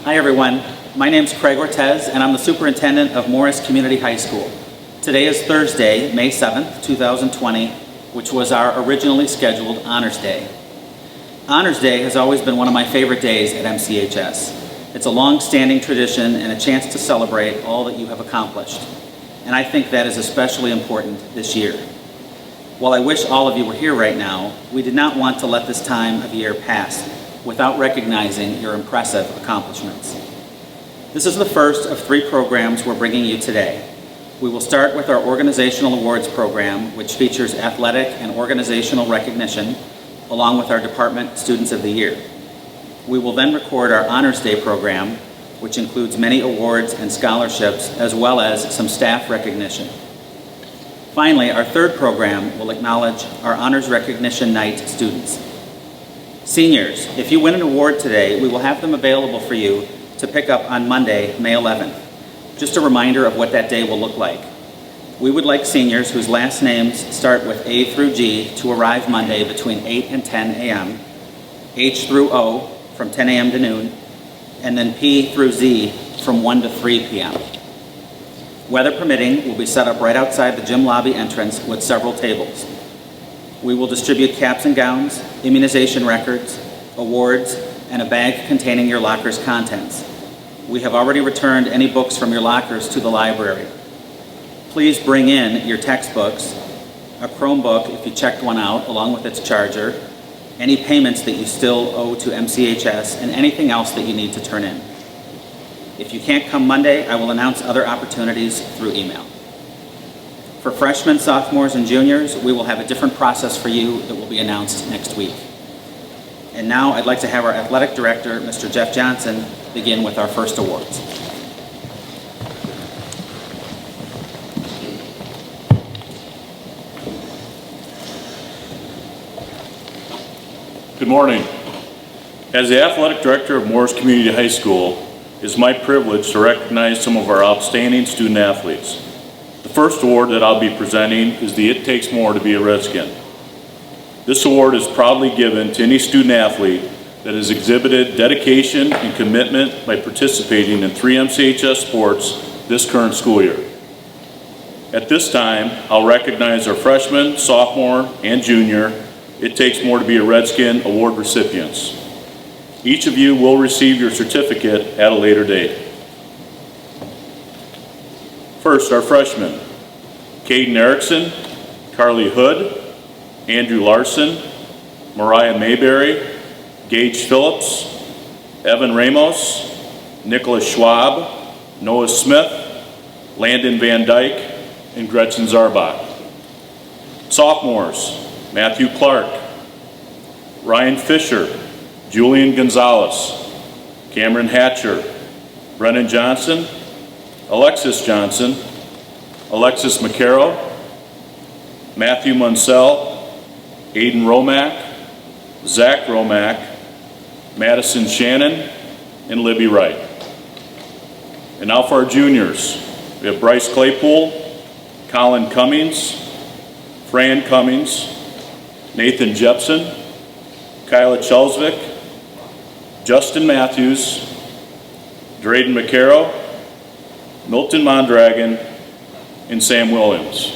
Hi everyone, my name is Craig Ortez and I'm the superintendent of Morris Community High School. Today is Thursday, May 7th, 2020, which was our originally scheduled Honors Day. Honors Day has always been one of my favorite days at MCHS. It's a long-standing tradition and a chance to celebrate all that you have accomplished. And I think that is especially important this year. While I wish all of you were here right now, we did not want to let this time of year pass without recognizing your impressive accomplishments. This is the first of 3 programs we're bringing you today. We will start with our Organizational Awards program, which features athletic and organizational recognition, along with our Department Students of the Year. We will then record our Honors Day program, which includes many awards and scholarships, as well as some staff recognition. Finally, our 3rd program will acknowledge our Honors Recognition Night students. Seniors, if you win an award today, we will have them available for you to pick up on Monday, May 11th. Just a reminder of what that day will look like. We would like seniors whose last names start with A through G to arrive Monday between 8 and 10 a.m., H through O from 10 a.m. to noon, and then P through Z from 1 to 3 p.m. Weather permitting, we'll be set up right outside the gym lobby entrance with several tables. We will distribute caps and gowns, immunization records, awards, and a bag containing your locker's contents. We have already returned any books from your lockers to the library. Please bring in your textbooks, a Chromebook if you checked one out along with its charger, any payments that you still owe to MCHS, and anything else that you need to turn in. If you can't come Monday, I will announce other opportunities through email. For freshmen, sophomores, and juniors, we will have a different process for you that will be announced next week. And now I'd like to have our athletic director, Mr. Jeff Johnson, begin with our first awards. Good morning. As the athletic director of Morris Community High School, it is my privilege to recognize some of our outstanding student athletes. The first award that I'll be presenting is the It Takes More to Be a Redskin. This award is proudly given to any student athlete that has exhibited dedication and commitment by participating in 3 MCHS sports this current school year. At this time, I'll recognize our freshman, sophomore, and junior It Takes More to Be a Redskin award recipients. Each of you will receive your certificate at a later date. First, our freshmen, Caden Erickson, Carly Hood, Andrew Larson, Mariah Mayberry, Gage Phillips, Evan Ramos, Nicholas Schwab, Noah Smith, Landon Van Dyke, and Gretchen Zarbach. Sophomores, Matthew Clark, Ryan Fisher, Julian Gonzalez, Cameron Hatcher, Brennan Johnson, Alexis Johnson, Alexis McCarroll, Matthew Munsell, Aiden Romack, Zach Romack, Madison Shannon, and Libby Wright. And now for our juniors. We have Bryce Claypool, Colin Cummings, Fran Cummings, Nathan Jepson, Kyla Chelsvik, Justin Matthews, Drayden McCarroll, Milton Mondragon, and Sam Williams.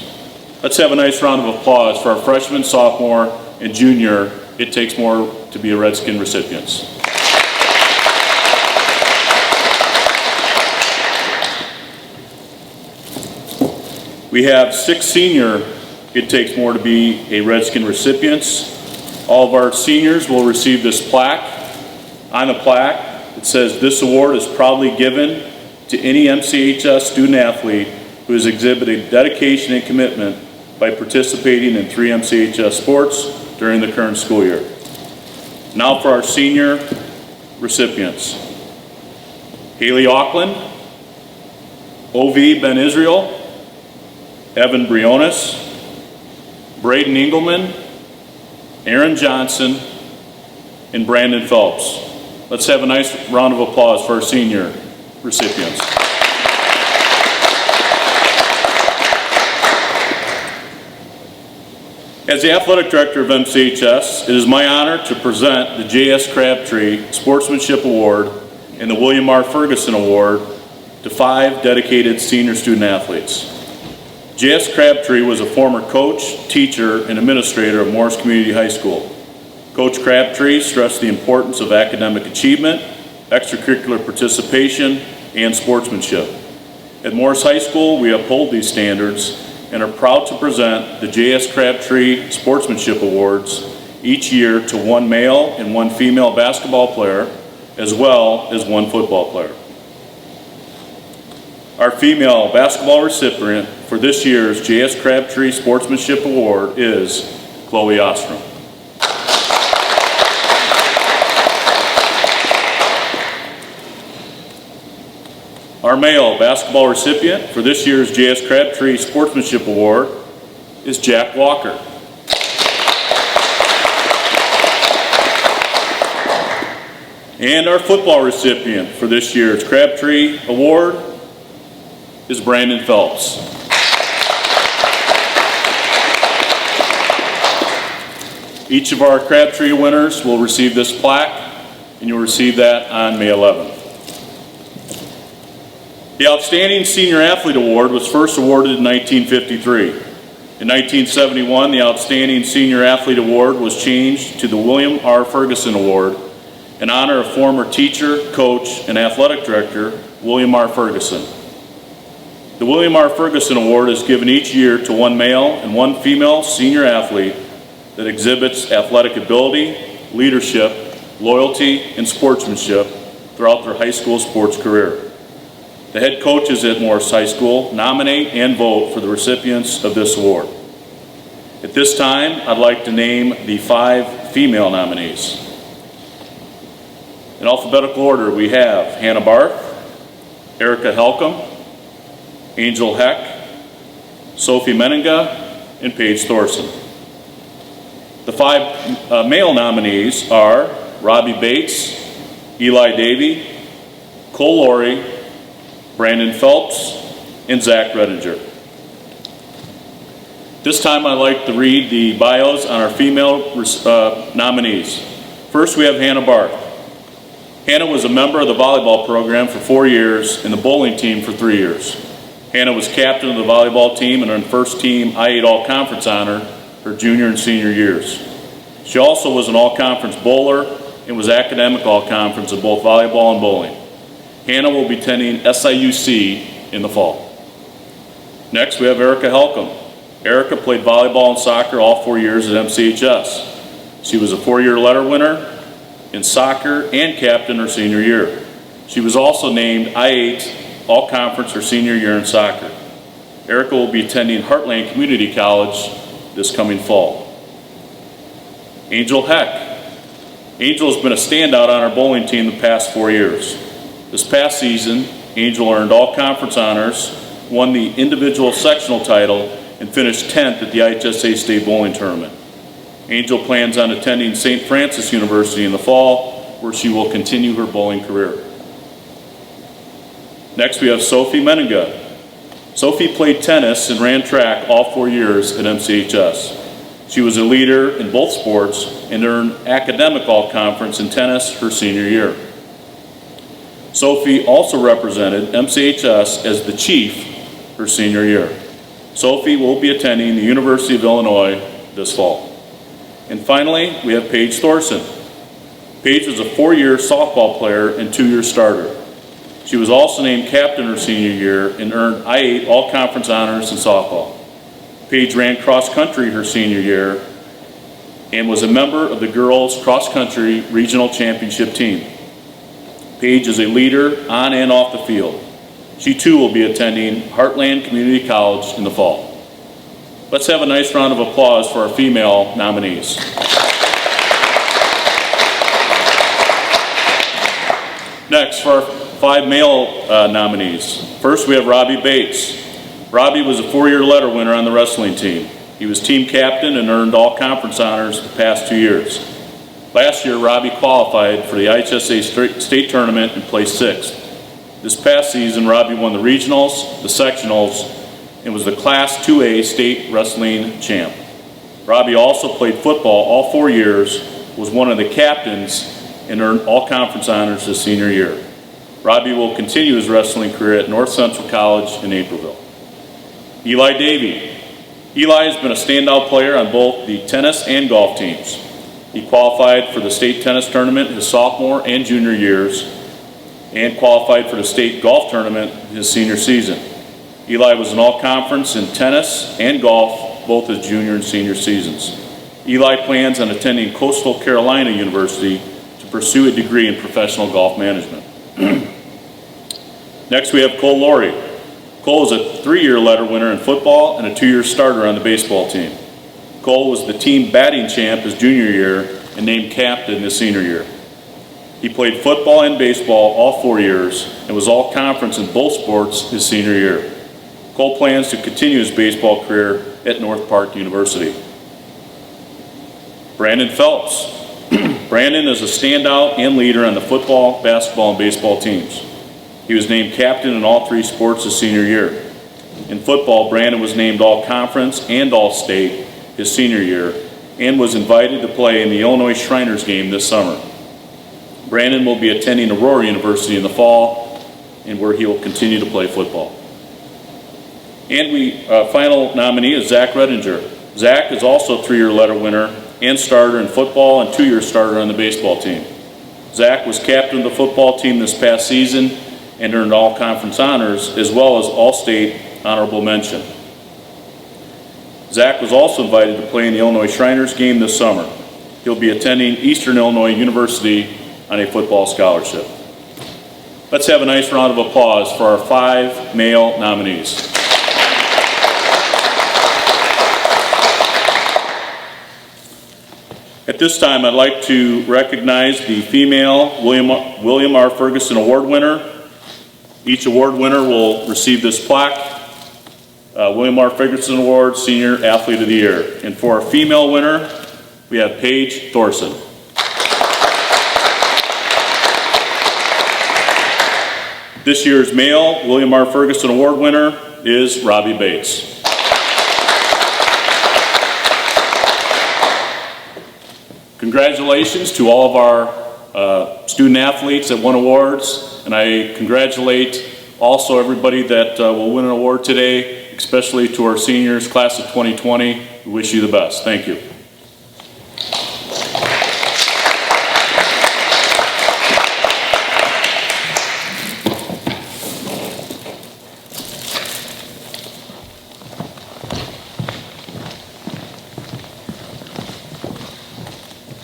Let's have a nice round of applause for our freshman, sophomore, and junior It Takes More to Be a Redskin recipients. We have 6 senior It Takes More to Be a Redskin recipients. All of our seniors will receive this plaque. On the plaque, it says, "This award is proudly given to any MCHS student athlete who has exhibited dedication and commitment by participating in 3 MCHS sports during the current school year." Now for our senior recipients. Haley Auckland, O.V. Ben Israel, Evan Briones, Braden Engelman, Aaron Johnson, and Brandon Phelps. Let's have a nice round of applause for our senior recipients. As the athletic director of MCHS, it is my honor to present the J.S. Crabtree Sportsmanship Award and the William R. Ferguson Award to 5 dedicated senior student athletes. J.S. Crabtree was a former coach, teacher, and administrator of Morris Community High School. Coach Crabtree stressed the importance of academic achievement, extracurricular participation, and sportsmanship. At Morris High School, we uphold these standards and are proud to present the J.S. Crabtree Sportsmanship Awards each year to 1 male and 1 female basketball player, as well as 1 football player. Our female basketball recipient for this year's J.S. Crabtree Sportsmanship Award is Chloe Ostrom. Our male basketball recipient for this year's J.S. Crabtree Sportsmanship Award is Jack Walker. And our football recipient for this year's Crabtree Award is Brandon Phelps. Each of our Crabtree winners will receive this plaque, and you'll receive that on May 11th. The Outstanding Senior Athlete Award was first awarded in 1953. In 1971, the Outstanding Senior Athlete Award was changed to the William R. Ferguson Award in honor of former teacher, coach, and athletic director William R. Ferguson. The William R. Ferguson Award is given each year to 1 male and 1 female senior athlete that exhibits athletic ability, leadership, loyalty, and sportsmanship throughout their high school sports career. The head coaches at Morris High School nominate and vote for the recipients of this award. At this time, I'd like to name the 5 female nominees. In alphabetical order, we have Hannah Barth, Erica Helcom, Angel Heck, Sophie Meninga, and Paige Thorson. The 5 male nominees are Robbie Bates, Eli Davey, Cole Laurie, Brandon Phelps, and Zach Redinger. This time I'd like to read the bios on our female nominees. First, we have Hannah Barth. Hannah was a member of the volleyball program for 4 years and the bowling team for 3 years. Hannah was captain of the volleyball team and earned first team I-8 All-Conference honor her junior and senior years. She also was an All-Conference bowler and was academic All-Conference of both volleyball and bowling. Hannah will be attending SIUC in the fall. Next, we have Erica Helcom. Erica played volleyball and soccer all 4 years at MCHS. She was a 4-year letter winner in soccer and captain her senior year. She was also named I-8 All-Conference her senior year in soccer. Erica will be attending Heartland Community College this coming fall. Angel Heck. Angel has been a standout on our bowling team the past 4 years. This past season, Angel earned all-conference honors, won the individual sectional title, and finished 10th at the IHSA State Bowling Tournament. Angel plans on attending St. Francis University in the fall, where she will continue her bowling career. Next, we have Sophie Meninga. Sophie played tennis and ran track all 4 years at MCHS. She was a leader in both sports and earned academic all-conference in tennis her senior year. Sophie also represented MCHS as the chief her senior year. Sophie will be attending the University of Illinois this fall. And finally, we have Paige Thorson. Paige was a 4-year softball player and 2-year starter. She was also named captain her senior year and earned I-8 All-Conference honors in softball. Paige ran cross-country her senior year and was a member of the girls' cross-country regional championship team. Paige is a leader on and off the field. She too will be attending Heartland Community College in the fall. Let's have a nice round of applause for our female nominees. Next, for our 5 male nominees. First, we have Robbie Bates. Robbie was a 4-year letter winner on the wrestling team. He was team captain and earned all conference honors the past 2 years. Last year, Robbie qualified for the IHSA state tournament and placed 6th. This past season, Robbie won the regionals, the sectionals, and was the Class 2A state wrestling champ. Robbie also played football all 4 years, was one of the captains, and earned all conference honors his senior year. Robbie will continue his wrestling career at North Central College in Naperville. Eli Davey. Eli has been a standout player on both the tennis and golf teams. He qualified for the state tennis tournament his sophomore and junior years and qualified for the state golf tournament his senior season. Eli was an all-conference in tennis and golf both his junior and senior seasons. Eli plans on attending Coastal Carolina University to pursue a degree in professional golf management. Next we have Cole Laurie. Cole is a 3-year letter winner in football and a 2-year starter on the baseball team. Cole was the team batting champ his junior year and named captain his senior year. He played football and baseball all 4 years and was all conference in both sports his senior year. Cole plans to continue his baseball career at North Park University. Brandon Phelps. Brandon is a standout and leader on the football, basketball, and baseball teams. He was named captain in all 3 sports his senior year. In football, Brandon was named all-conference and all-state his senior year and was invited to play in the Illinois Shriners game this summer. Brandon will be attending Aurora University in the fall, and where he will continue to play football. And final nominee is Zach Redinger. Zach is also a 3-year letter winner and starter in football and 2-year starter on the baseball team. Zach was captain of the football team this past season and earned all-conference honors as well as all-state honorable mention. Zach was also invited to play in the Illinois Shriners game this summer. He'll be attending Eastern Illinois University on a football scholarship. Let's have a nice round of applause for our 5 male nominees. At this time, I'd like to recognize the female William R. Ferguson Award winner. Each award winner will receive this plaque. William R. Ferguson Award, Senior Athlete of the Year. And for our female winner, we have Paige Thorson. This year's male William R. Ferguson Award winner is Robbie Bates. Congratulations to all of our student athletes that won awards, and I congratulate also everybody that will win an award today, especially to our seniors, class of 2020. We wish you the best. Thank you.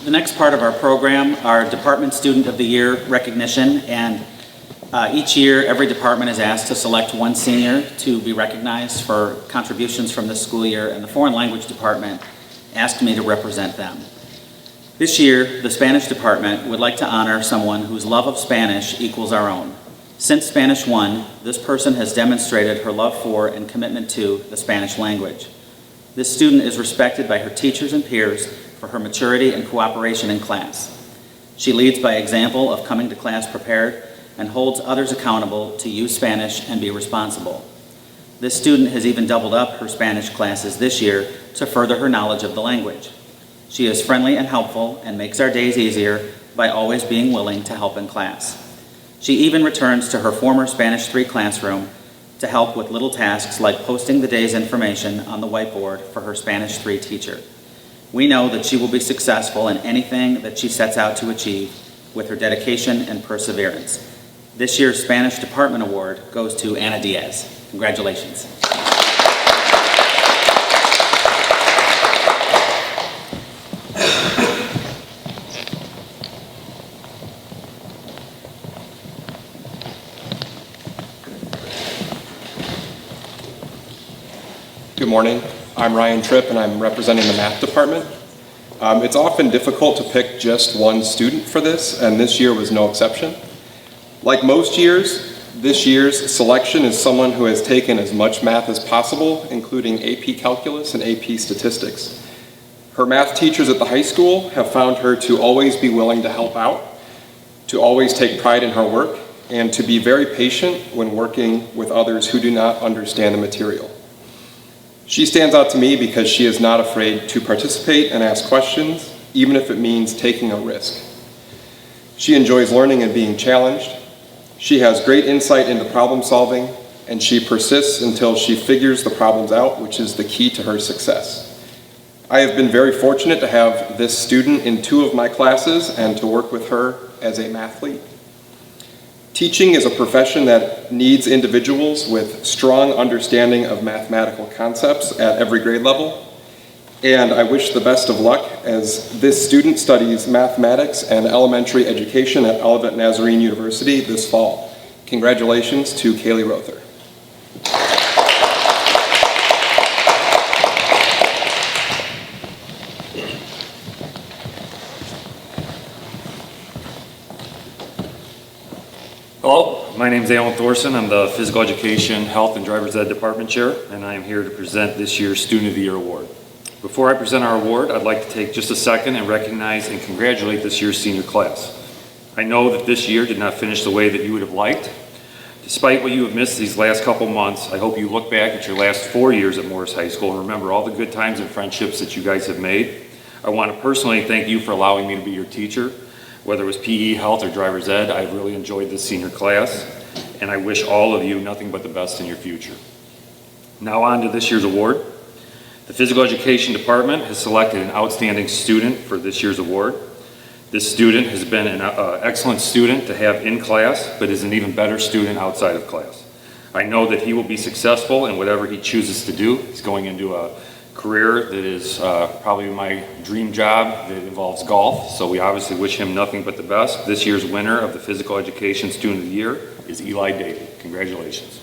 The next part of our program are Department Student of the Year recognition, and each year every department is asked to select one senior to be recognized for contributions from this school year, and the Foreign Language Department asked me to represent them. This year, the Spanish Department would like to honor someone whose love of Spanish equals our own. Since Spanish 1, this person has demonstrated her love for and commitment to the Spanish language. This student is respected by her teachers and peers for her maturity and cooperation in class. She leads by example of coming to class prepared and holds others accountable to use Spanish and be responsible. This student has even doubled up her Spanish classes this year to further her knowledge of the language. She is friendly and helpful and makes our days easier by always being willing to help in class. She even returns to her former Spanish 3 classroom to help with little tasks like posting the day's information on the whiteboard for her Spanish 3 teacher. We know that she will be successful in anything that she sets out to achieve with her dedication and perseverance. This year's Spanish Department Award goes to Ana Diaz. Congratulations. Good morning. I'm Ryan Tripp, and I'm representing the math department. It's often difficult to pick just one student for this, and this year was no exception. Like most years, this year's selection is someone who has taken as much math as possible, including AP Calculus and AP Statistics. Her math teachers at the high school have found her to always be willing to help out, to always take pride in her work, and to be very patient when working with others who do not understand the material. She stands out to me because she is not afraid to participate and ask questions, even if it means taking a risk. She enjoys learning and being challenged, She has great insight into problem solving, and she persists until she figures the problems out, which is the key to her success. I have been very fortunate to have this student in 2 of my classes and to work with her as a mathlete. Teaching is a profession that needs individuals with strong understanding of mathematical concepts at every grade level, and I wish the best of luck as this student studies mathematics and elementary education at Olivet Nazarene University this fall. Congratulations to Kaylee Rother. Hello, my name is Alan Thorson. I'm the Physical Education, Health, and Driver's Ed Department Chair, and I am here to present this year's Student of the Year Award. Before I present our award, I'd like to take just a second and recognize and congratulate this year's senior class. I know that this year did not finish the way that you would have liked. Despite what you have missed these last couple months, I hope you look back at your last 4 years at Morris High School and remember all the good times and friendships that you guys have made. I want to personally thank you for allowing me to be your teacher. Whether it was PE, health, or driver's ed, I really enjoyed this senior class, and I wish all of you nothing but the best in your future. Now on to this year's award. The Physical Education Department has selected an outstanding student for this year's award. This student has been an excellent student to have in class, but is an even better student outside of class. I know that he will be successful in whatever he chooses to do. He's going into a career that is probably my dream job that involves golf, so we obviously wish him nothing but the best. This year's winner of the Physical Education Student of the Year is Eli Davey. Congratulations.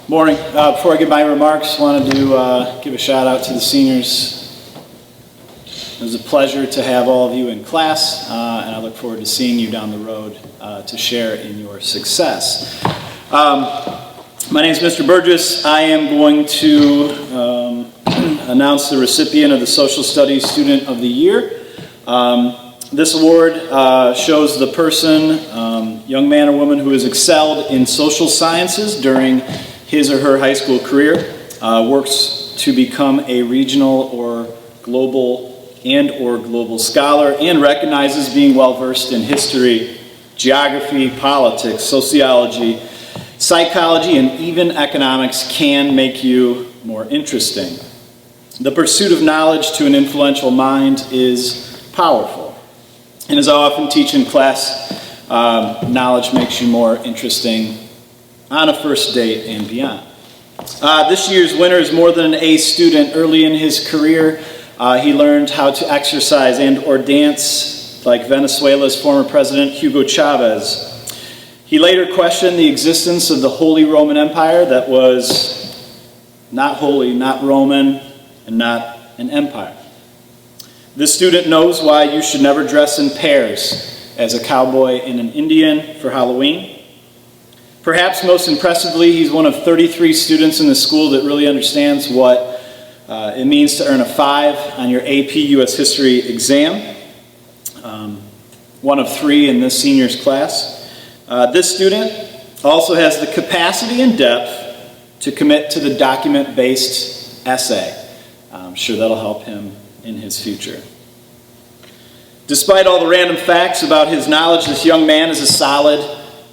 Morning. Before I give my remarks, I wanted to give a shout out to the seniors. It was a pleasure to have all of you in class, and I look forward to seeing you down the road to share in your success. My name is Mr. Burgess. I am going to announce the recipient of the Social Studies Student of the Year. This award shows the person, young man or woman, who has excelled in social sciences during his or her high school career, works to become a regional or global scholar, and recognizes being well-versed in history, geography, politics, sociology, psychology, and even economics can make you more interesting. The pursuit of knowledge to an influential mind is powerful. And as I often teach in class, knowledge makes you more interesting on a first date and beyond. This year's winner is more than an A student. Early in his career, he learned how to exercise and/or dance like Venezuela's former president, Hugo Chavez. He later questioned the existence of the Holy Roman Empire that was not holy, not Roman, and not an empire. This student knows why you should never dress in pairs as a cowboy and an Indian for Halloween. Perhaps most impressively, he's one of 33 students in the school that really understands what it means to earn a 5 on your AP US History exam. One of 3 in this senior's class. This student also has the capacity and depth to commit to the document-based essay. I'm sure that'll help him in his future. Despite all the random facts about his knowledge, this young man is a solid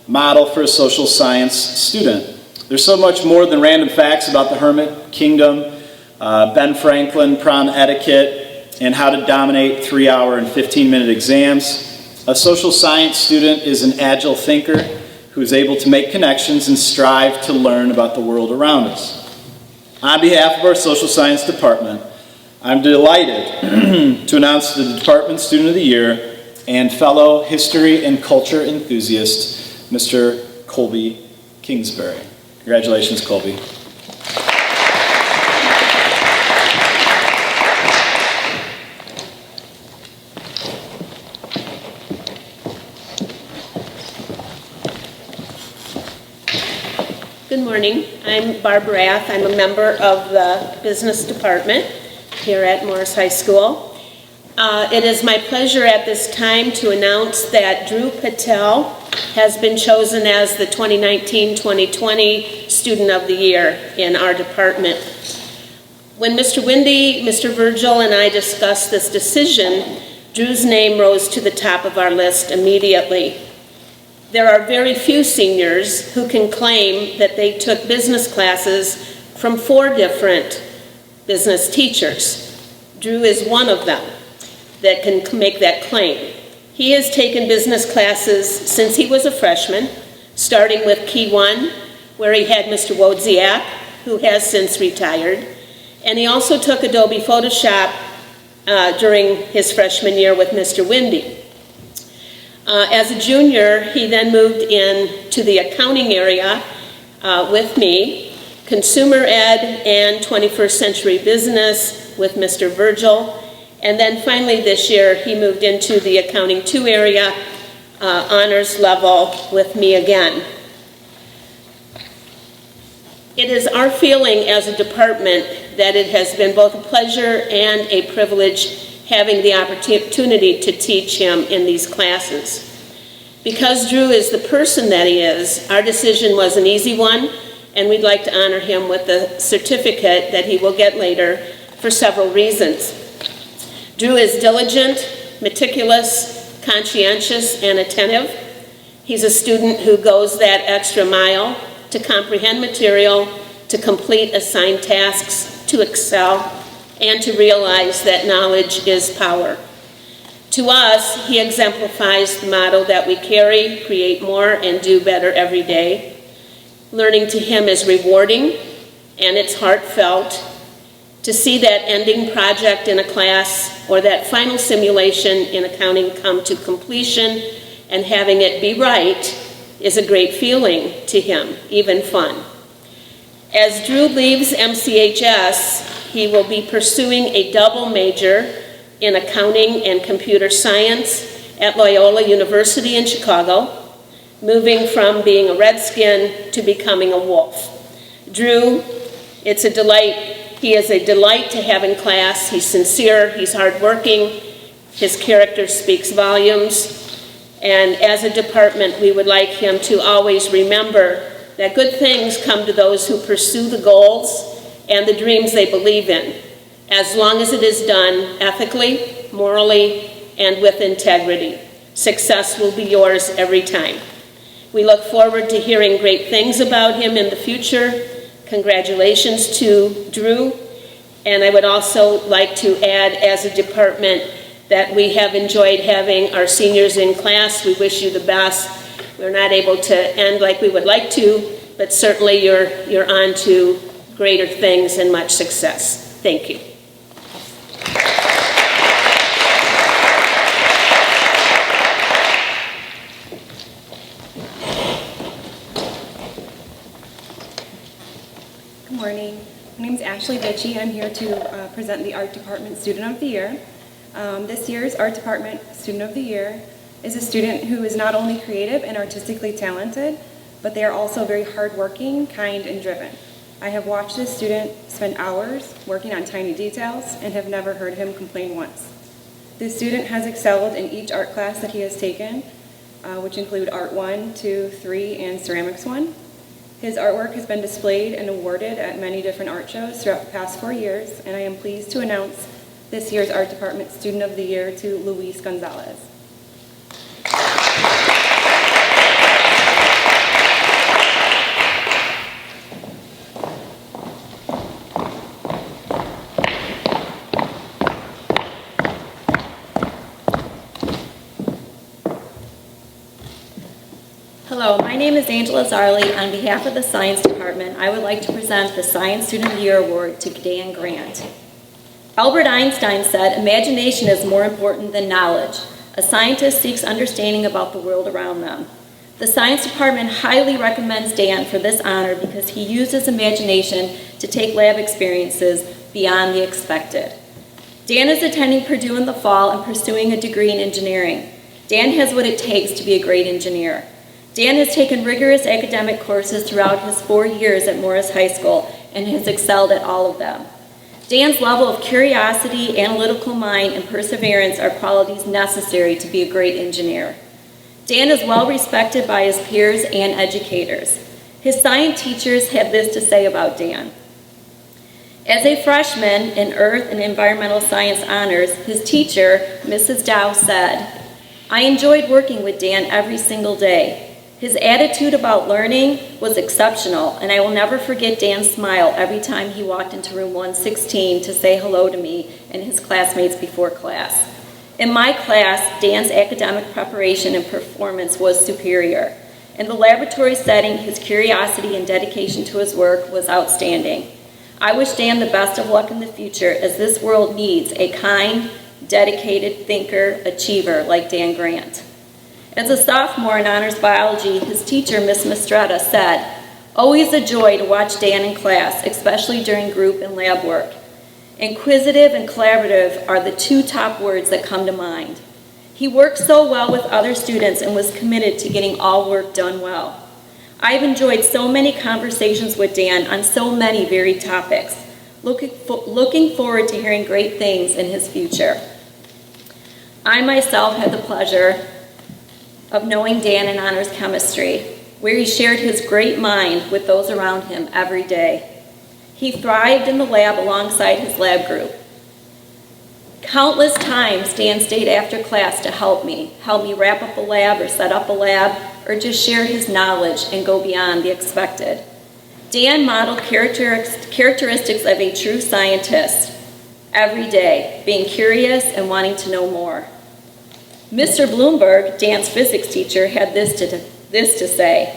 model for a social science student. There's so much more than random facts about the Hermit Kingdom, Ben Franklin, prom etiquette, and how to dominate 3-hour and 15-minute exams. A social science student is an agile thinker who is able to make connections and strive to learn about the world around us. On behalf of our social science department, I'm delighted to announce the Department Student of the Year and fellow history and culture enthusiast, Mr. Colby Kingsbury. Congratulations, Colby. Good morning. I'm Barb Rath. I'm a member of the business department here at Morris High School. It is my pleasure at this time to announce that Drew Patel has been chosen as the 2019-2020 Student of the Year in our department. When Mr. Windy, Mr. Virgil, and I discussed this decision, Drew's name rose to the top of our list immediately. There are very few seniors who can claim that they took business classes from 4 different business teachers. Drew is one of them that can make that claim. He has taken business classes since he was a freshman, starting with Key 1, where he had Mr. Wojciak, who has since retired, and he also took Adobe Photoshop during his freshman year with Mr. Windy. As a junior, he then moved into the accounting area with me, consumer ed and 21st century business with Mr. Virgil, and then finally this year he moved into the accounting 2 area, honors level with me again. It is our feeling as a department that it has been both a pleasure and a privilege having the opportunity to teach him in these classes. Because Drew is the person that he is, our decision was an easy one, and we'd like to honor him with a certificate that he will get later for several reasons. Drew is diligent, meticulous, conscientious, and attentive. He's a student who goes that extra mile to comprehend material, to complete assigned tasks, to excel, and to realize that knowledge is power. To us, he exemplifies the motto that we carry, create more and do better every day. Learning to him is rewarding and it's heartfelt. To see that ending project in a class or that final simulation in accounting come to completion and having it be right is a great feeling to him, even fun. As Drew leaves MCHS, he will be pursuing a double major in accounting and computer science at Loyola University in Chicago, moving from being a redskin to becoming a wolf. Drew, it's a delight. He is a delight to have in class. He's sincere, he's hardworking, his character speaks volumes. And as a department, we would like him to always remember that good things come to those who pursue the goals and the dreams they believe in, as long as it is done ethically, morally, and with integrity. Success will be yours every time. We look forward to hearing great things about him in the future. Congratulations to Drew. And I would also like to add, as a department, that we have enjoyed having our seniors in class. We wish you the best. We're not able to end like we would like to, but certainly you're on to greater things and much success. Thank you. Good morning. My name is Ashley Bitchie. I'm here to present the Art Department Student of the Year. This year's Art Department Student of the Year is a student who is not only creative and artistically talented, but they are also very hardworking, kind, and driven. I have watched this student spend hours working on tiny details and have never heard him complain once. This student has excelled in each art class that he has taken, which include Art 1, 2, 3, and Ceramics 1. His artwork has been displayed and awarded at many different art shows throughout the past 4 years, and I am pleased to announce this year's Art Department Student of the Year to Luis Gonzalez. Hello, my name is Angela Zarley. On behalf of the Science Department, I would like to present the Science Student of the Year Award to Dan Grant. Albert Einstein said, "Imagination is more important than knowledge. A scientist seeks understanding about the world around them." The Science Department highly recommends Dan for this honor because he used his imagination to take lab experiences beyond the expected. Dan is attending Purdue in the fall and pursuing a degree in engineering. Dan has what it takes to be a great engineer. Dan has taken rigorous academic courses throughout his 4 years at Morris High School and has excelled at all of them. Dan's level of curiosity, analytical mind, and perseverance are qualities necessary to be a great engineer. Dan is well respected by his peers and educators. His science teachers had this to say about Dan. As a freshman in Earth and Environmental Science Honors, his teacher, Mrs. Dow, said, "I enjoyed working with Dan every single day. His attitude about learning was exceptional, and I will never forget Dan's smile every time he walked into room 116 to say hello to me and his classmates before class. In my class, Dan's academic preparation and performance was superior. In the laboratory setting, his curiosity and dedication to his work was outstanding. I wish Dan the best of luck in the future, as this world needs a kind, dedicated thinker, achiever like Dan Grant." As a sophomore in honors biology, his teacher, Miss Mistretta, said, "Always a joy to watch Dan in class, especially during group and lab work. Inquisitive and collaborative are the two top words that come to mind. He worked so well with other students and was committed to getting all work done well. I've enjoyed so many conversations with Dan on so many varied topics. Looking forward to hearing great things in his future." I myself had the pleasure of knowing Dan in honors chemistry, where he shared his great mind with those around him every day. He thrived in the lab alongside his lab group. Countless times Dan stayed after class to help me wrap up a lab or set up a lab, or just share his knowledge and go beyond the expected. Dan modeled characteristics of a true scientist every day, being curious and wanting to know more. Mr. Bloomberg, Dan's physics teacher, had this to say: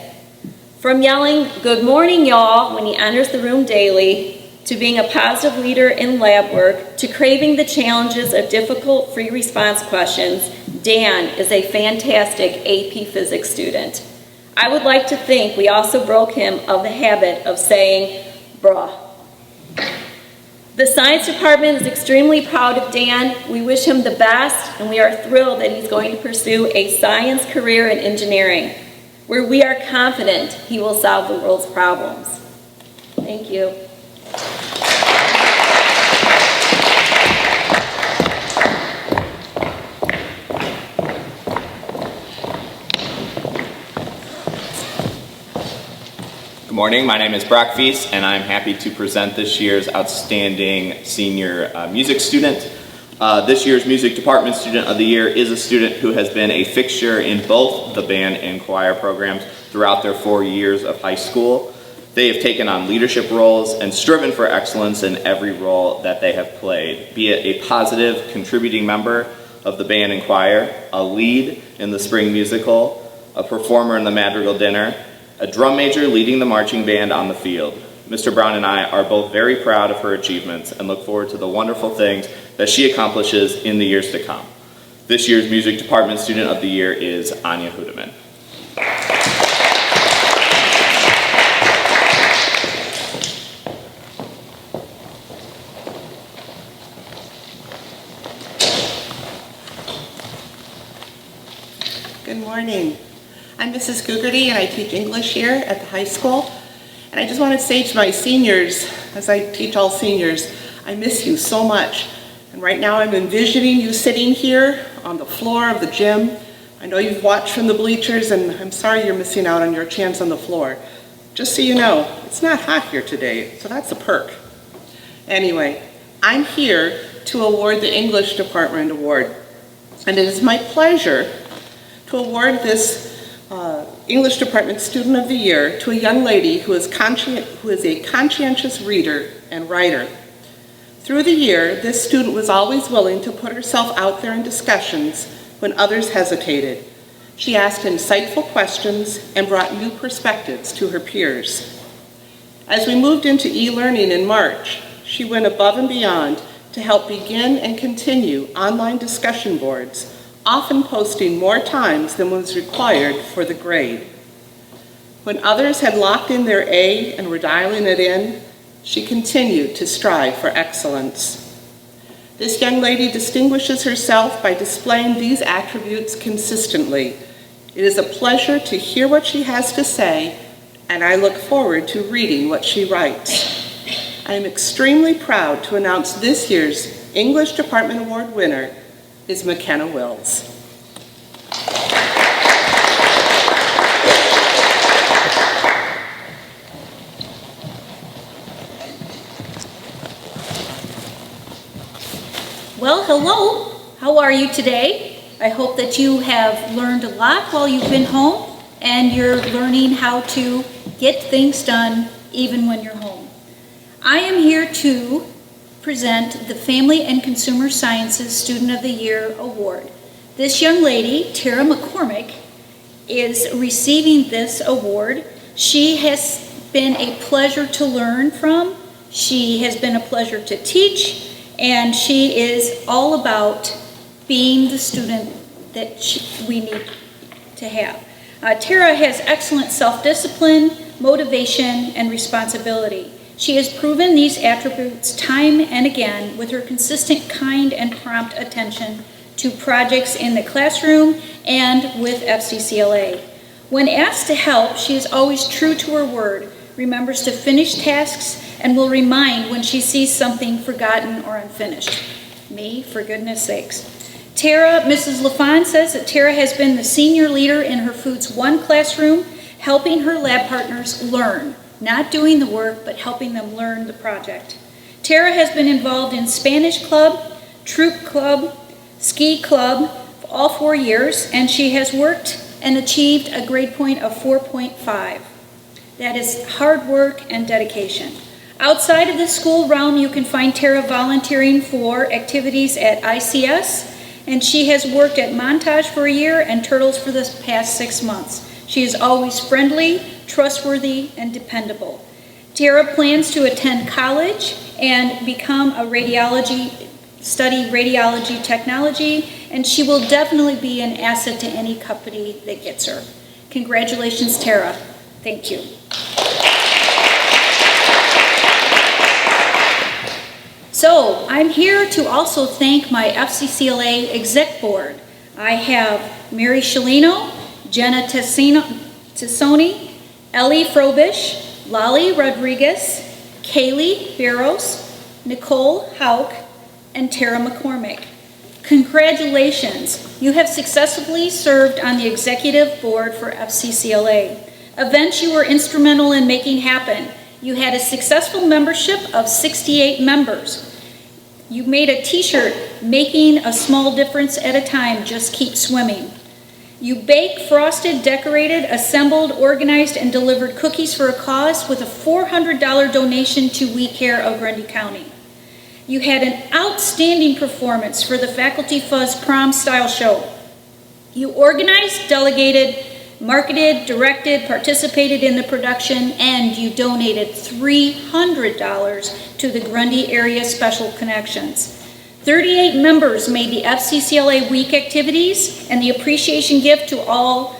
"From yelling, 'Good morning, y'all,' when he enters the room daily, to being a positive leader in lab work, to craving the challenges of difficult free response questions, Dan is a fantastic AP physics student. I would like to think we also broke him of the habit of saying, 'bruh.'" The science department is extremely proud of Dan. We wish him the best, and we are thrilled that he's going to pursue a science career in engineering, where we are confident he will solve the world's problems. Thank you. Good morning, my name is Brock Weiss, and I'm happy to present this year's outstanding senior music student. This year's music department student of the year is a student who has been a fixture in both the band and choir programs throughout their 4 years of high school. They have taken on leadership roles and striven for excellence in every role that they have played, be it a positive contributing member of the band and choir, a lead in the spring musical, a performer in the Madrigal Dinner, a drum major leading the marching band on the field. Mr. Brown and I are both very proud of her achievements and look forward to the wonderful things that she accomplishes in the years to come. This year's music department student of the year is Anya Hudeman. Good morning. I'm Mrs. Gugerty, and I teach English here at the high school. And I just want to say to my seniors, as I teach all seniors, I miss you so much. And right now I'm envisioning you sitting here on the floor of the gym. I know you've watched from the bleachers, and I'm sorry you're missing out on your chance on the floor. Just so you know, it's not hot here today, so that's a perk. Anyway, I'm here to award the English Department Award. And it is my pleasure to award this English Department Student of the Year to a young lady who is a conscientious reader and writer. Through the year, this student was always willing to put herself out there in discussions when others hesitated. She asked insightful questions and brought new perspectives to her peers. As we moved into e-learning in March, she went above and beyond to help begin and continue online discussion boards, often posting more times than was required for the grade. When others had locked in their A and were dialing it in, she continued to strive for excellence. This young lady distinguishes herself by displaying these attributes consistently. It is a pleasure to hear what she has to say, and I look forward to reading what she writes. I am extremely proud to announce this year's English Department Award winner is McKenna Wills. Well, hello. How are you today? I hope that you have learned a lot while you've been home and you're learning how to get things done even when you're home. I am here to present the Family and Consumer Sciences Student of the Year Award. This young lady, Tara McCormick, is receiving this award. She has been a pleasure to learn from. She has been a pleasure to teach, and she is all about being the student that we need to have. Tara has excellent self-discipline, motivation, and responsibility. She has proven these attributes time and again with her consistent, kind, and prompt attention to projects in the classroom and with FCCLA. When asked to help, she is always true to her word, remembers to finish tasks, and will remind when she sees something forgotten or unfinished. Me, for goodness sakes. Mrs. LaFawn says that Tara has been the senior leader in her Foods 1 classroom, helping her lab partners learn, not doing the work, but helping them learn the project. Tara has been involved in Spanish Club, Troop Club, Ski Club for all 4 years, and she has worked and achieved a grade point of 4.5. That is hard work and dedication. Outside of the school realm, you can find Tara volunteering for activities at ICS, and she has worked at Montage for a year and Turtles for the past 6 months. She is always friendly, trustworthy, and dependable. Tara plans to attend college and become study radiology technology, and she will definitely be an asset to any company that gets her. Congratulations, Tara. Thank you. So I'm here to also thank my FCCLA Exec Board. I have Mary Shalino, Jenna Tessoni, Ellie Frobish, Lolly Rodriguez, Kaylee Barros, Nicole Hauk, and Tara McCormick. Congratulations, you have successfully served on the Executive Board for FCCLA. Events you were instrumental in making happen. You had a successful membership of 68 members. You made a t-shirt, making a small difference at a time, just keep swimming. You baked, frosted, decorated, assembled, organized, and delivered cookies for a cause with a $400 donation to We Care of Grundy County. You had an outstanding performance for the Faculty Fuzz Prom Style Show. You organized, delegated, marketed, directed, participated in the production, and you donated $300 to the Grundy Area Special Connections. 38 members made the FCCLA Week activities, and the appreciation gift to all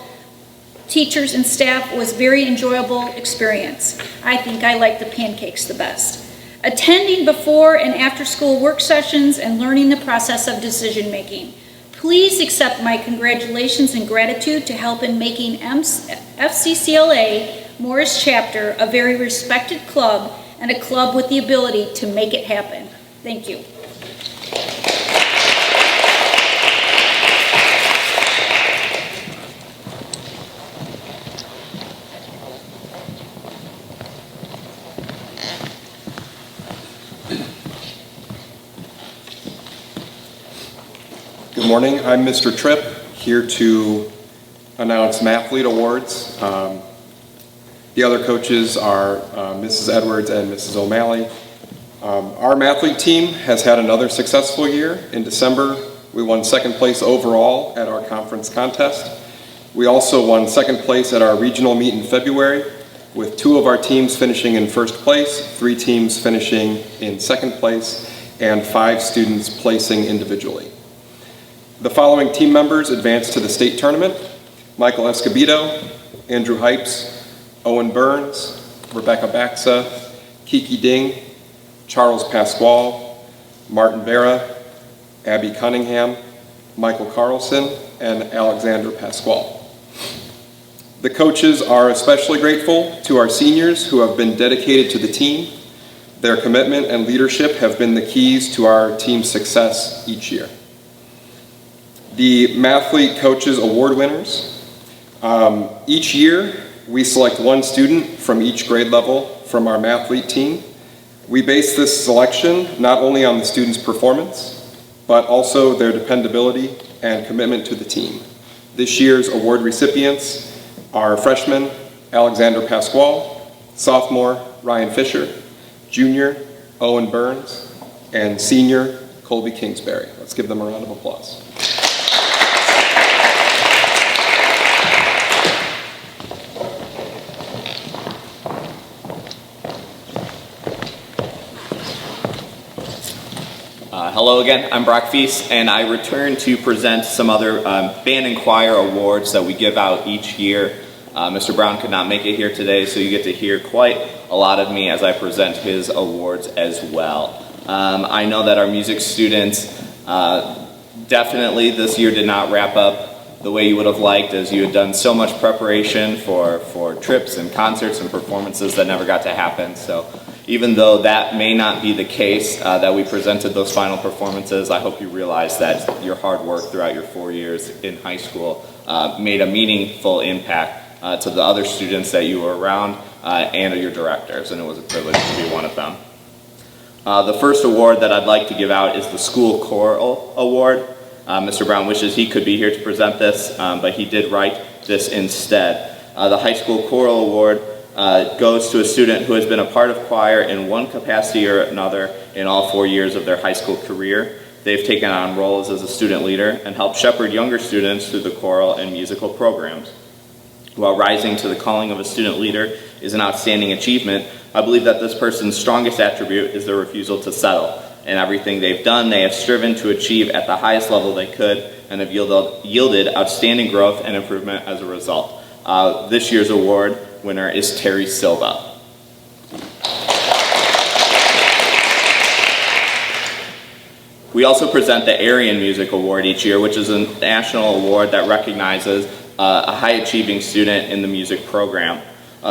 teachers and staff was a very enjoyable experience. I think I like the pancakes the best. Attending before and after school work sessions and learning the process of decision making. Please accept my congratulations and gratitude to help in making FCCLA Morris Chapter a very respected club and a club with the ability to make it happen. Thank you. Good morning, I'm Mr. Tripp, here to announce Mathlete Awards. The other coaches are Mrs. Edwards and Mrs. O'Malley. Our Mathlete team has had another successful year. In December, we won second place overall at our conference contest. We also won second place at our regional meet in February, with 2 of our teams finishing in first place, 3 teams finishing in second place, and 5 students placing individually. The following team members advanced to the state tournament: Michael Escobedo, Andrew Hypes, Owen Burns, Rebecca Baxa, Kiki Ding, Charles Pasquale, Martin Vera, Abby Cunningham, Michael Carlson, and Alexander Pasquale. The coaches are especially grateful to our seniors who have been dedicated to the team. Their commitment and leadership have been the keys to our team's success each year. The Mathlete Coaches Award winners. Each year, we select 1 student from each grade level from our Mathlete team. We base this selection not only on the student's performance, but also their dependability and commitment to the team. This year's award recipients are freshman Alexander Pasquale, sophomore Ryan Fisher, junior Owen Burns, and senior Colby Kingsbury. Let's give them a round of applause. Hello again, I'm Brock Feast, and I return to present some other band and choir awards that we give out each year. Mr. Brown could not make it here today, so you get to hear quite a lot of me as I present his awards as well. I know that our music students definitely this year did not wrap up the way you would have liked, as you had done so much preparation for trips and concerts and performances that never got to happen. So even though that may not be the case, that we presented those final performances, I hope you realize that your hard work throughout your 4 years in high school made a meaningful impact to the other students that you were around and your directors, and it was a privilege to be one of them. The first award that I'd like to give out is the School Choral Award. Mr. Brown wishes he could be here to present this, but he did write this instead. The High School Choral Award goes to a student who has been a part of choir in one capacity or another in all 4 years of their high school career. They've taken on roles as a student leader and helped shepherd younger students through the choral and musical programs. While rising to the calling of a student leader is an outstanding achievement, I believe that this person's strongest attribute is their refusal to settle. In everything they've done, they have striven to achieve at the highest level they could and have yielded outstanding growth and improvement as a result. This year's award winner is Terry Silva. We also present the Aryan Music Award each year, which is a national award that recognizes a high-achieving student in the music program.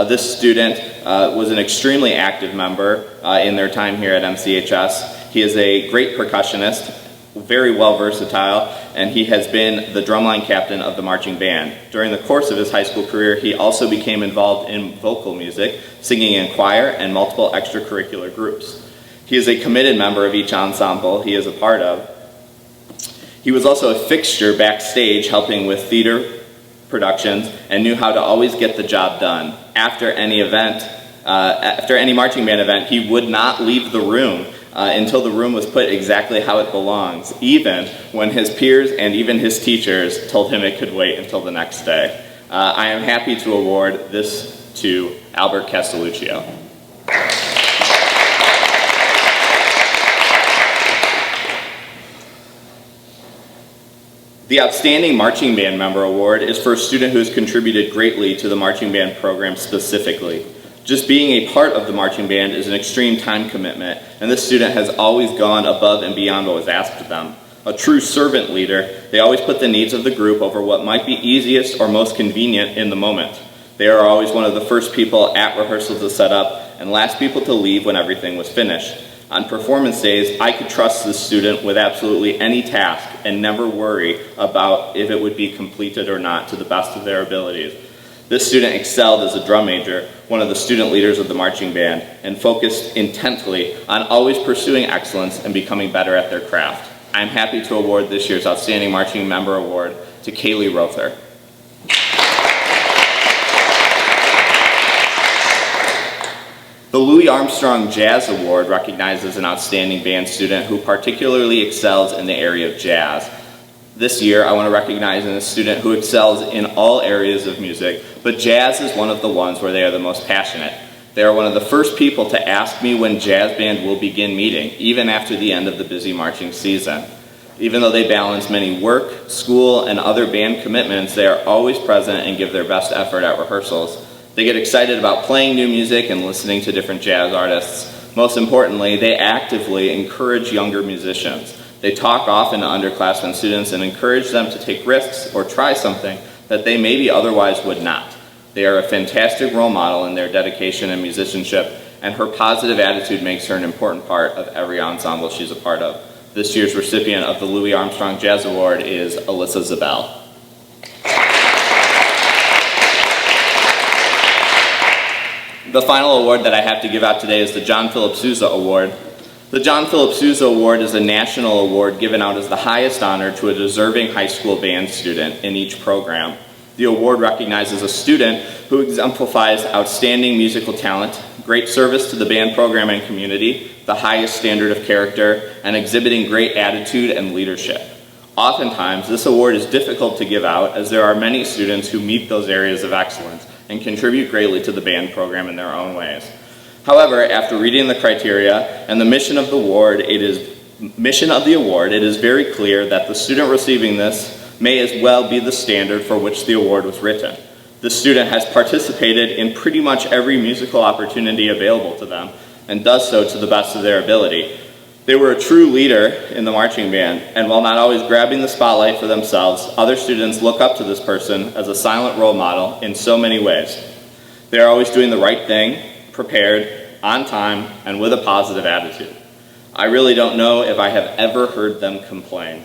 This student was an extremely active member in their time here at MCHS. He is a great percussionist, very well versatile, and he has been the drumline captain of the marching band. During the course of his high school career, he also became involved in vocal music, singing in choir, and multiple extracurricular groups. He is a committed member of each ensemble he is a part of. He was also a fixture backstage helping with theater productions and knew how to always get the job done. After any marching band event, he would not leave the room until the room was put exactly how it belongs, even when his peers and even his teachers told him it could wait until the next day. I am happy to award this to Albert Castelluccio. The Outstanding Marching Band Member Award is for a student who has contributed greatly to the marching band program specifically. Just being a part of the marching band is an extreme time commitment, and this student has always gone above and beyond what was asked of them. A true servant leader, they always put the needs of the group over what might be easiest or most convenient in the moment. They are always one of the first people at rehearsal to set up and last people to leave when everything was finished. On performance days, I could trust this student with absolutely any task and never worry about if it would be completed or not to the best of their abilities. This student excelled as a drum major, one of the student leaders of the marching band, and focused intently on always pursuing excellence and becoming better at their craft. I'm happy to award this year's Outstanding Marching Member Award to Kaylee Rother. The Louis Armstrong Jazz Award recognizes an outstanding band student who particularly excels in the area of jazz. This year, I want to recognize a student who excels in all areas of music, but jazz is one of the ones where they are the most passionate. They are one of the first people to ask me when jazz band will begin meeting, even after the end of the busy marching season. Even though they balance many work, school, and other band commitments, they are always present and give their best effort at rehearsals. They get excited about playing new music and listening to different jazz artists. Most importantly, they actively encourage younger musicians. They talk often to underclassmen students and encourage them to take risks or try something that they maybe otherwise would not. They are a fantastic role model in their dedication and musicianship, and her positive attitude makes her an important part of every ensemble she's a part of. This year's recipient of the Louis Armstrong Jazz Award is Alyssa Zabel. The final award that I have to give out today is the John Philip Sousa Award. The John Philip Sousa Award is a national award given out as the highest honor to a deserving high school band student in each program. The award recognizes a student who exemplifies outstanding musical talent, great service to the band program and community, the highest standard of character, and exhibiting great attitude and leadership. Oftentimes, this award is difficult to give out as there are many students who meet those areas of excellence and contribute greatly to the band program in their own ways. However, after reading the criteria and the mission of the award, it is very clear that the student receiving this may as well be the standard for which the award was written. The student has participated in pretty much every musical opportunity available to them and does so to the best of their ability. They were a true leader in the marching band, and while not always grabbing the spotlight for themselves, other students look up to this person as a silent role model in so many ways. They are always doing the right thing, prepared, on time, and with a positive attitude. I really don't know if I have ever heard them complain.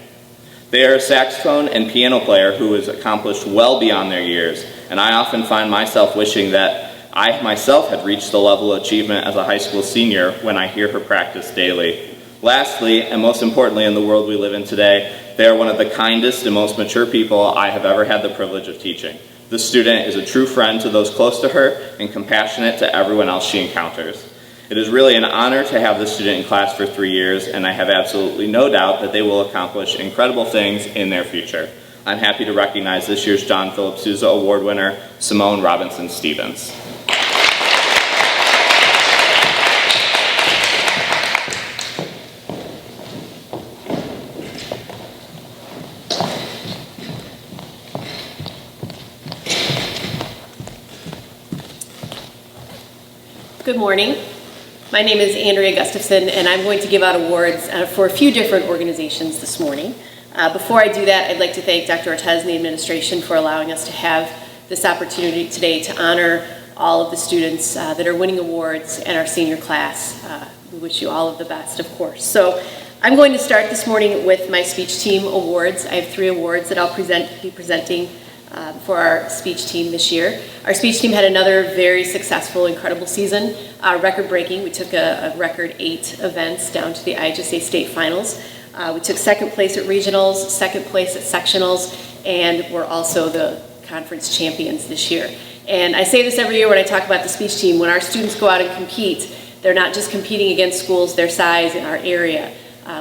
They are a saxophone and piano player who has accomplished well beyond their years, and I often find myself wishing that I myself had reached the level of achievement as a high school senior when I hear her practice daily. Lastly, and most importantly in the world we live in today, they are one of the kindest and most mature people I have ever had the privilege of teaching. This student is a true friend to those close to her and compassionate to everyone else she encounters. It is really an honor to have this student in class for 3 years, and I have absolutely no doubt that they will accomplish incredible things in their future. I'm happy to recognize this year's John Philip Sousa Award winner, Simone Robinson Stevens. Good morning. My name is Andrea Gustafson, and I'm going to give out awards for a few different organizations this morning. Before I do that, I'd like to thank Dr. Ortez and the administration for allowing us to have this opportunity today to honor all of the students that are winning awards in our senior class. We wish you all of the best, of course. So I'm going to start this morning with my speech team awards. I have 3 awards that I'll be presenting for our speech team this year. Our speech team had another very successful, incredible season, record-breaking. We took a record 8 events down to the IHSA state finals. We took 2nd place at regionals, 2nd place at sectionals, and we're also the conference champions this year. And I say this every year when I talk about the speech team. When our students go out and compete, they're not just competing against schools their size in our area.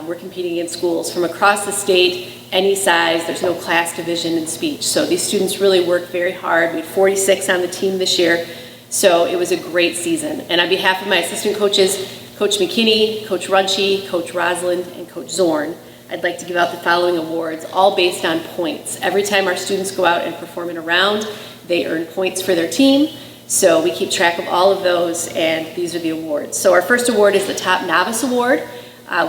We're competing against schools from across the state, any size. There's no class division in speech. So these students really work very hard. We had 46 on the team this year, so it was a great season. And on behalf of my assistant coaches, Coach McKinney, Coach Runchie, Coach Rosalind, and Coach Zorn, I'd like to give out the following awards, all based on points. Every time our students go out and perform in a round, they earn points for their team. So we keep track of all of those, and these are the awards. So our first award is the Top Novice Award,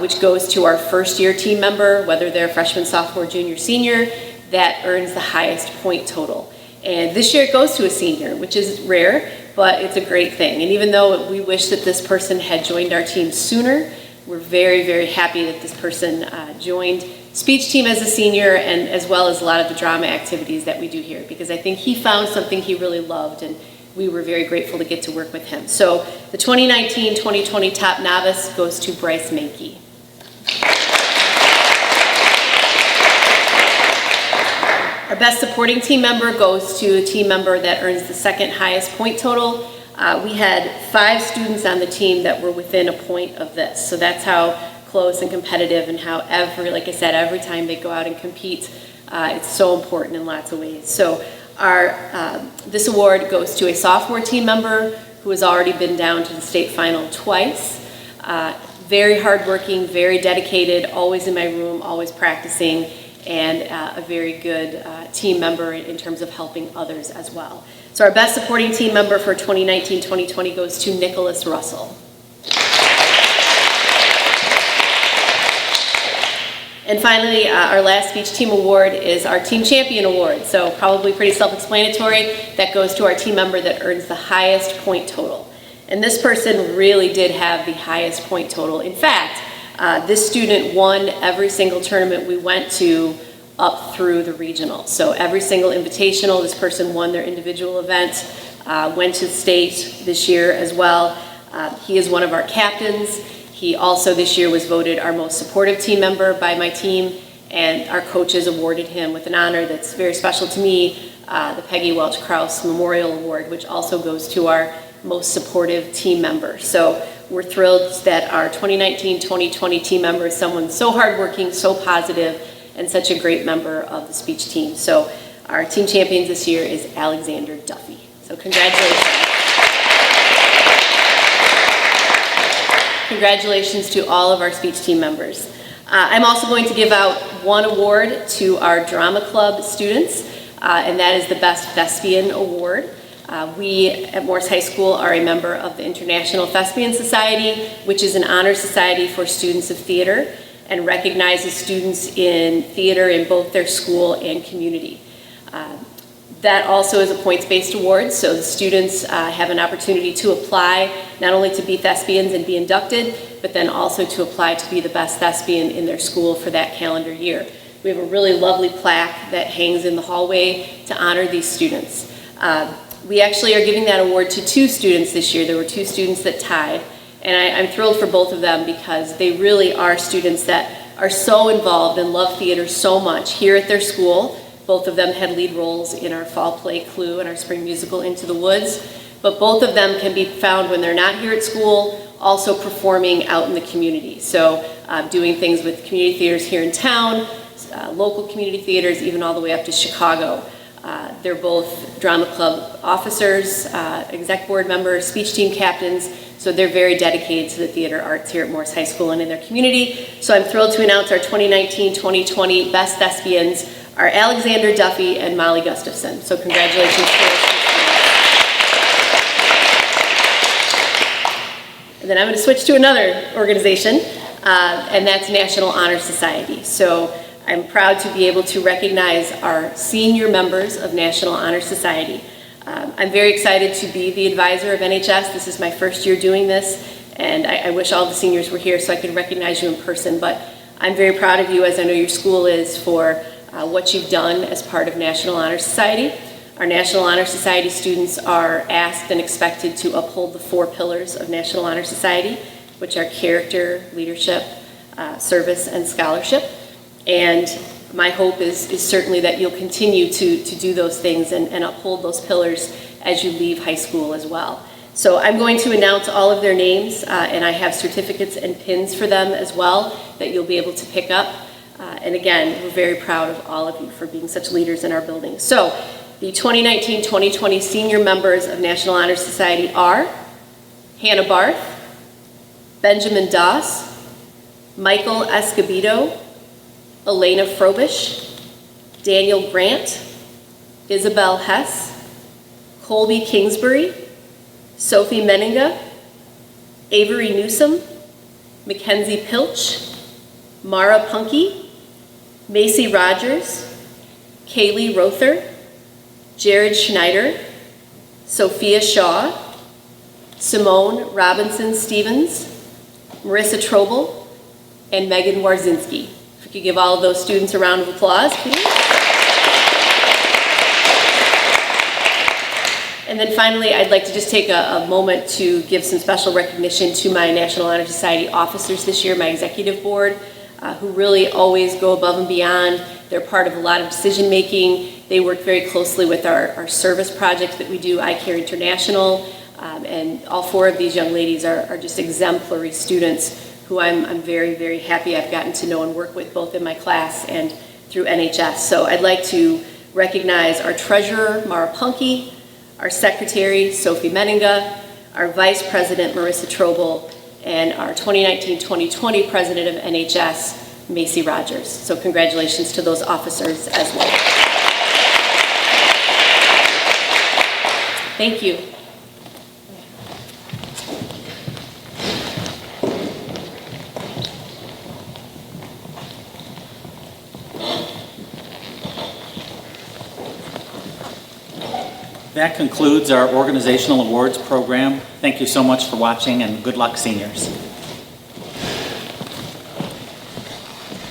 which goes to our first-year team member, whether they're freshman, sophomore, junior, senior, that earns the highest point total. And this year it goes to a senior, which is rare, but it's a great thing. And even though we wish that this person had joined our team sooner, we're very, very happy that this person joined speech team as a senior, and as well as a lot of the drama activities that we do here, because I think he found something he really loved, and we were very grateful to get to work with him. So the 2019-2020 Top Novice goes to Bryce Mankey. Our Best Supporting Team Member goes to a team member that earns the 2nd highest point total. We had 5 students on the team that were within a point of this. So that's how close and competitive, and how like I said, every time they go out and compete, it's so important in lots of ways. So this award goes to a sophomore team member who has already been down to the state final twice. Very hardworking, very dedicated, always in my room, always practicing, and a very good team member in terms of helping others as well. So our Best Supporting Team Member for 2019-2020 goes to Nicholas Russell. And finally, our last speech team award is our Team Champion Award. So probably pretty self-explanatory. That goes to our team member that earns the highest point total. And this person really did have the highest point total. In fact, this student won every single tournament we went to up through the regional. So every single invitational, this person won their individual event, went to state this year as well. He is one of our captains. He also this year was voted our most supportive team member by my team, and our coaches awarded him with an honor that's very special to me, the Peggy Welch Krause Memorial Award, which also goes to our most supportive team member. So we're thrilled that our 2019-2020 team member is someone so hardworking, so positive, and such a great member of the speech team. So our team champions this year is Alexander Duffy. So congratulations. Congratulations to all of our speech team members. I'm also going to give out one award to our drama club students, and that is the Best Thespian Award. We at Morris High School are a member of the International Thespian Society, which is an honor society for students of theater and recognizes students in theater in both their school and community. That also is a points-based award, so the students have an opportunity to apply not only to be thespians and be inducted, but then also to apply to be the best thespian in their school for that calendar year. We have a really lovely plaque that hangs in the hallway to honor these students. We actually are giving that award to 2 students this year. There were 2 students that tied, and I'm thrilled for both of them because they really are students that are so involved and love theater so much here at their school. Both of them had lead roles in our fall play Clue and our spring musical Into the Woods, but both of them can be found when they're not here at school, also performing out in the community. So doing things with community theaters here in town, local community theaters, even all the way up to Chicago. They're both drama club officers, exec board members, speech team captains, so they're very dedicated to the theater arts here at Morris High School and in their community. So I'm thrilled to announce our 2019-2020 Best Thespians are Alexander Duffy and Molly Gustafson. So congratulations to us. And then I'm going to switch to another organization, and that's National Honor Society. So I'm proud to be able to recognize our senior members of National Honor Society. I'm very excited to be the advisor of NHS. This is my first year doing this, and I wish all the seniors were here so I could recognize you in person, but I'm very proud of you, as I know your school is, for what you've done as part of National Honor Society. Our National Honor Society students are asked and expected to uphold the 4 pillars of National Honor Society, which are character, leadership, service, and scholarship. And my hope is certainly that you'll continue to do those things and uphold those pillars as you leave high school as well. So I'm going to announce all of their names, and I have certificates and pins for them as well that you'll be able to pick up. And again, we're very proud of all of you for being such leaders in our building. So the 2019-2020 senior members of National Honor Society are Hannah Barth, Benjamin Doss, Michael Escobedo, Elena Frobish, Daniel Grant, Isabel Hess, Colby Kingsbury, Sophie Meninga, Avery Newsom, Mackenzie Pilch, Mara Punky, Macy Rogers, Kaylee Rother, Jared Schneider, Sophia Shaw, Simone Robinson Stevens, Marissa Trobel, and Megan Warzinski. If we could give all of those students a round of applause, please. And then finally, I'd like to just take a moment to give some special recognition to my National Honor Society officers this year, my executive board, who really always go above and beyond. They're part of a lot of decision making. They work very closely with our service projects that we do, I Care International, and all 4 of these young ladies are just exemplary students who I'm very, very happy I've gotten to know and work with both in my class and through NHS. So I'd like to recognize our treasurer, Mara Punky, our secretary, Sophie Meninga, our vice president, Marissa Trobel, and our 2019-2020 president of NHS, Macy Rogers. So congratulations to those officers as well. Thank you. That concludes our organizational awards program. Thank you so much for watching, and good luck, seniors.